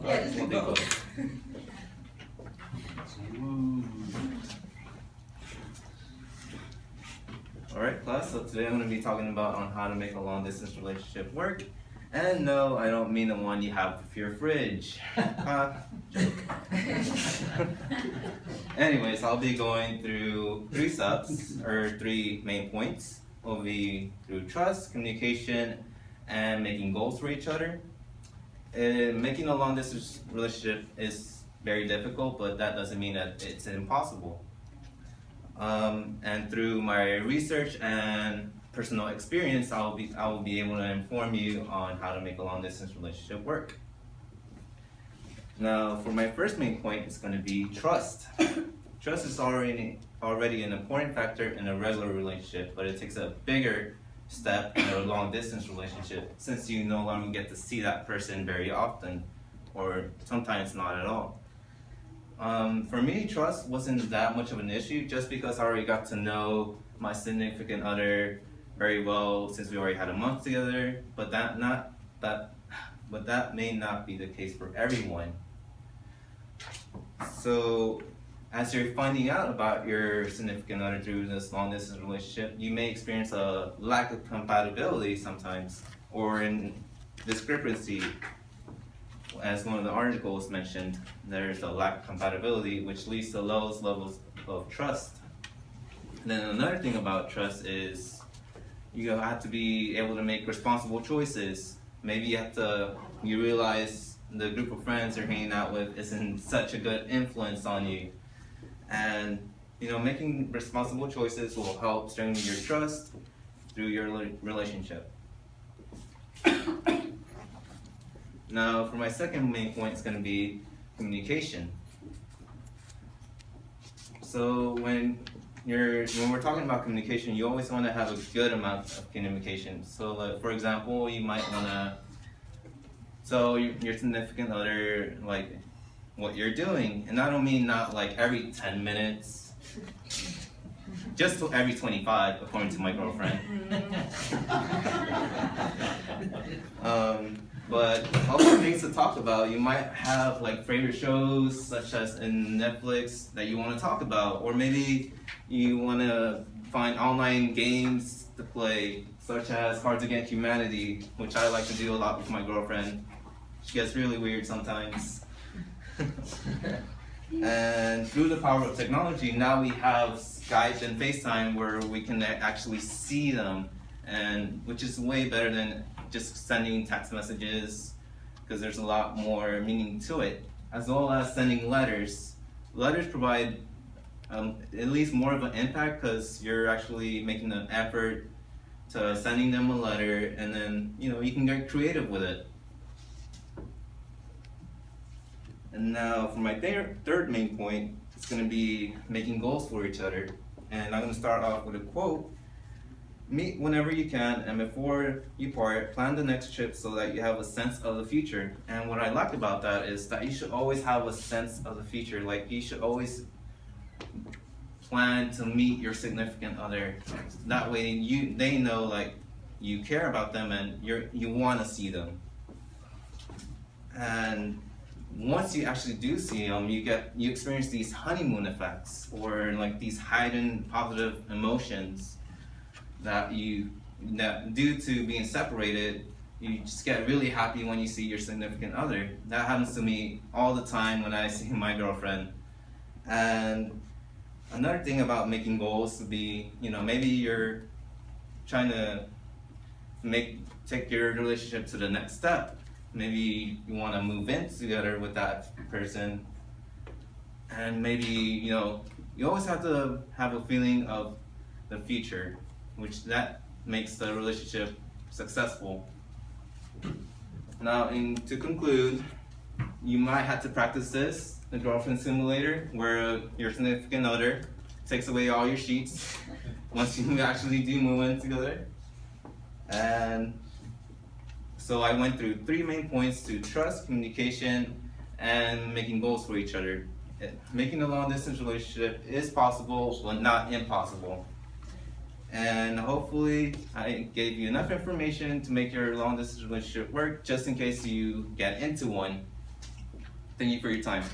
Yeah, just do both. Alright class, so today I'm going to be talking about on how to make a long distance relationship work. And no, I don't mean the one you have with your fridge. Joke. Anyways, I'll be going through 3 steps, or 3 main points. Will be through trust, communication, and making goals for each other. Making a long distance relationship is very difficult, but that doesn't mean that it's impossible. And through my research and personal experience, I will be able to inform you on how to make a long distance relationship work. Now, for my first main point, it's going to be trust. Trust is already an important factor in a regular relationship, but it takes a bigger step in a long distance relationship since you no longer get to see that person very often, or sometimes not at all. For me, trust wasn't that much of an issue just because I already got to know my significant other very well since we already had a month together, but that may not be the case for everyone. So as you're finding out about your significant other through this long distance relationship, you may experience a lack of compatibility sometimes, or in discrepancy. As one of the articles mentioned, there's a lack of compatibility, which leads to lowest levels of trust. And then another thing about trust is you have to be able to make responsible choices. Maybe you realize the group of friends you're hanging out with isn't such a good influence on you. And making responsible choices will help strengthen your trust through your relationship. Now, for my second main point, it's going to be communication. So when we're talking about communication, you always want to have a good amount of communication. So, for example, you might want to tell your significant other what you're doing, and I don't mean not like every 10 minutes, just every 25, according to my girlfriend. But other things to talk about, you might have favorite shows such as in Netflix that you want to talk about, or maybe you want to find online games to play, such as Cards Against Humanity, which I like to do a lot with my girlfriend. She gets really weird sometimes. And through the power of technology, now we have Skype and FaceTime where we can actually see them, and which is way better than just sending text messages, because there's a lot more meaning to it, as well as sending letters. Letters provide at least more of an impact because you're actually making an effort to sending them a letter, and then you can get creative with it. And now for my third main point, it's going to be making goals for each other. And I'm going to start off with a quote. Meet whenever you can, and before you part, plan the next trip so that you have a sense of the future. And what I like about that is that you should always have a sense of the future. You should always plan to meet your significant other. That way they know you care about them and you want to see them. And once you actually do see them, you experience these honeymoon effects, or these hidden positive emotions that due to being separated, you just get really happy when you see your significant other. That happens to me all the time when I see my girlfriend. And another thing about making goals would be, maybe you're trying to take your relationship to the next step. Maybe you want to move in together with that person, and maybe you always have to have a feeling of the future, which that makes the relationship successful. Now, to conclude, you might have to practice the girlfriend simulator, where your significant other takes away all your sheets once you actually do move in together. And so I went through 3 main points to trust, communication, and making goals for each other. Making a long distance relationship is possible, but not impossible. And hopefully I gave you enough information to make your long distance relationship work, just in case you get into one. Thank you for your time.